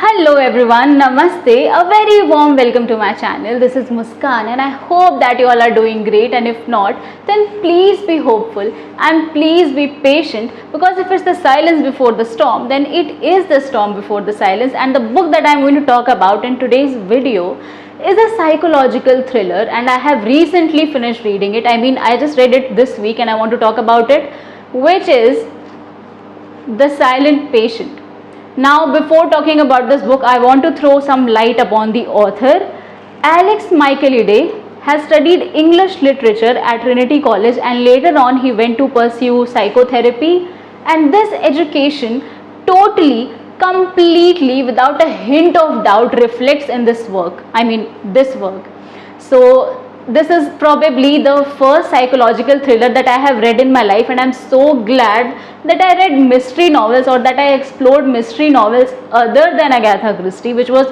Hello everyone, Namaste, a very warm welcome to my channel. This is Muskan and I hope that you all are doing great, and if not, then please be hopeful and please be patient, because if it's the silence before the storm, then it is the storm before the silence. And the book that I'm going to talk about in today's video is a psychological thriller, and I have recently finished reading it. I just read it this week and I want to talk about it, which is The Silent Patient. Now, before talking about this book, I want to throw some light upon the author. Alex Michaelides has studied English literature at Trinity College, and later on he went to pursue psychotherapy, and this education totally, completely, without a hint of doubt reflects in this work. This work. So this is probably the first psychological thriller that I have read in my life, and I'm so glad that I read mystery novels, or that I explored mystery novels other than Agatha Christie, which was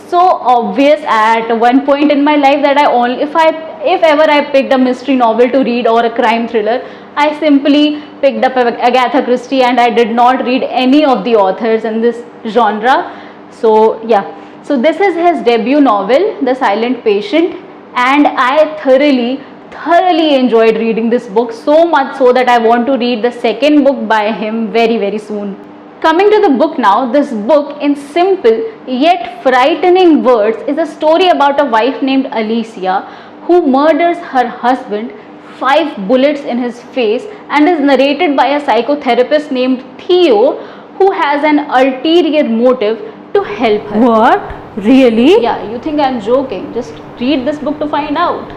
so obvious at one point in my life that if ever I picked a mystery novel to read or a crime thriller, I simply picked up Agatha Christie, and I did not read any of the authors in this genre. So this is his debut novel, The Silent Patient, and I thoroughly enjoyed reading this book, so much so that I want to read the second book by him very soon. Coming to the book now, this book in simple yet frightening words is a story about a wife named Alicia who murders her husband, 5 bullets in his face, and is narrated by a psychotherapist named Theo, who has an ulterior motive to help her. What? Really? Yeah, you think I'm joking? Just read this book to find out.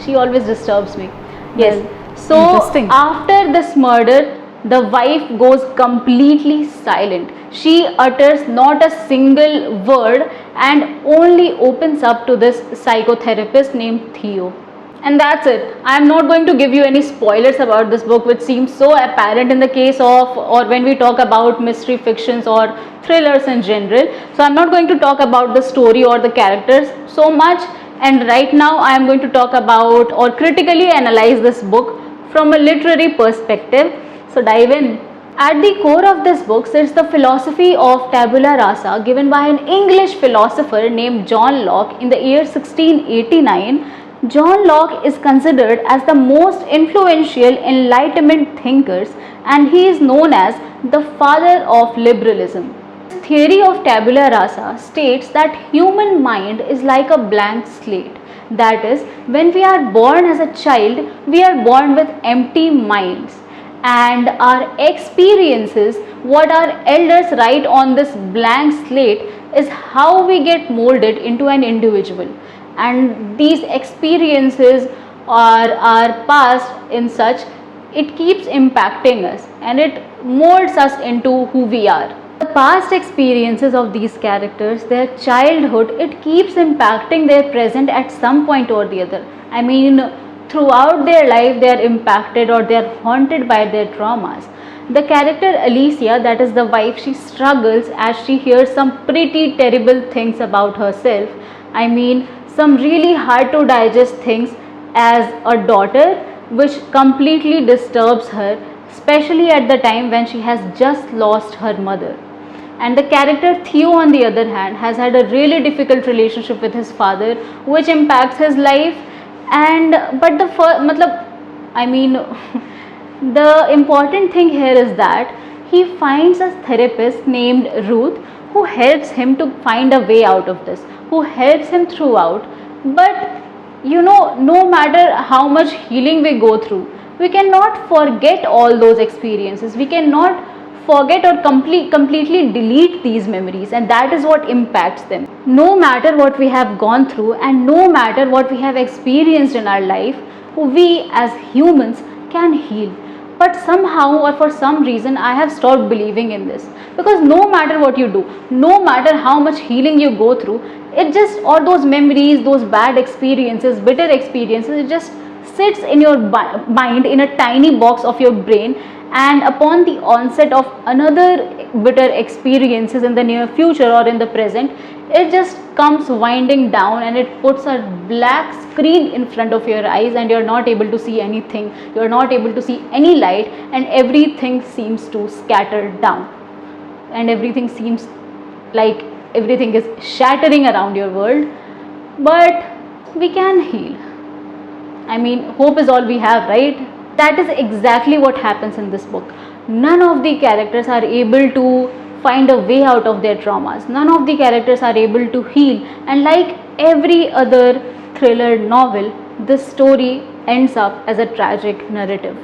She always disturbs me. Yes. So after this murder, the wife goes completely silent. She utters not a single word and only opens up to this psychotherapist named Theo. And that's it. I am not going to give you any spoilers about this book, which seems so apparent in the case of, or when we talk about mystery fictions or thrillers in general. So I'm not going to talk about the story or the characters so much. And right now I am going to talk about or critically analyze this book from a literary perspective. So dive in. At the core of this book sits the philosophy of tabula rasa, given by an English philosopher named John Locke in the year 1689. John Locke is considered as the most influential Enlightenment thinkers, and he is known as the father of liberalism. The theory of tabula rasa states that human mind is like a blank slate. That is, when we are born as a child, we are born with empty minds, and our experiences, what our elders write on this blank slate, is how we get molded into an individual. And these experiences are passed in such, it keeps impacting us and it molds us into who we are. The past experiences of these characters, their childhood, it keeps impacting their present at some point or the other. Throughout their life they are impacted or they are haunted by their traumas. The character Alicia, that is the wife, she struggles as she hears some pretty terrible things about herself. Some really hard to digest things as a daughter, which completely disturbs her, especially at the time when she has just lost her mother. And the character Theo, on the other hand, has had a really difficult relationship with his father, which impacts his life. The important thing here is that he finds a therapist named Ruth who helps him to find a way out of this, who helps him throughout. But no matter how much healing we go through, we cannot forget all those experiences. We cannot forget or completely delete these memories, and that is what impacts them. No matter what we have gone through and no matter what we have experienced in our life, we as humans can heal. But somehow or for some reason I have stopped believing in this, because no matter what you do, no matter how much healing you go through, it just, or those memories, those bad experiences, bitter experiences, it just sits in your mind in a tiny box of your brain, and upon the onset of another bitter experiences in the near future or in the present, it just comes winding down and it puts a black screen in front of your eyes, and you're not able to see anything, you're not able to see any light, and everything seems to scatter down and everything seems like everything is shattering around your world, but we can heal. I mean, hope is all we have, right? That is exactly what happens in this book. None of the characters are able to find a way out of their traumas. None of the characters are able to heal. And like every other thriller novel, this story ends up as a tragic narrative.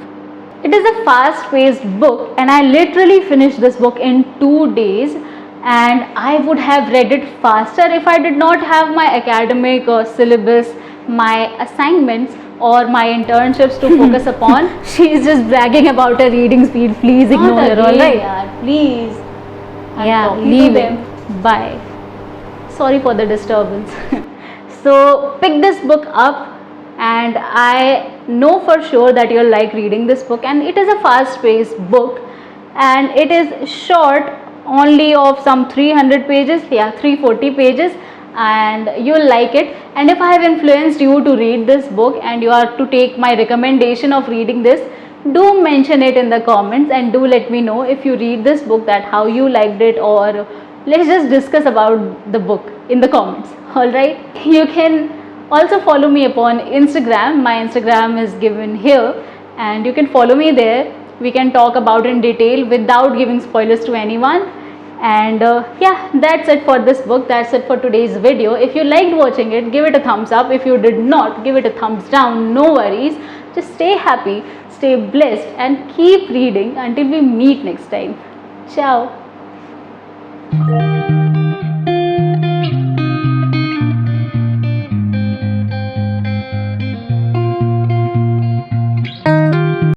It is a fast-paced book, and I literally finished this book in 2 days, and I would have read it faster if I did not have my academic syllabus, my assignments, or my internships to focus upon. She is just bragging about her reading speed. Please ignore her, alright? Yeah, please. Yeah, leave it. Bye. Sorry for the disturbance. So pick this book up, and I know for sure that you'll like reading this book. And it is a fast-paced book, and it is short, only of some 300 pages. Yeah, 340 pages. And you'll like it. And if I have influenced you to read this book and you are to take my recommendation of reading this, do mention it in the comments, and do let me know if you read this book that how you liked it, or let's just discuss about the book in the comments. Alright, you can also follow me upon Instagram. My Instagram is given here, and you can follow me there. We can talk about it in detail without giving spoilers to anyone. And yeah, that's it for this book. That's it for today's video. If you liked watching it, give it a thumbs up. If you did not, give it a thumbs down. No worries. Just stay happy, stay blessed, and keep reading until we meet next time. Ciao.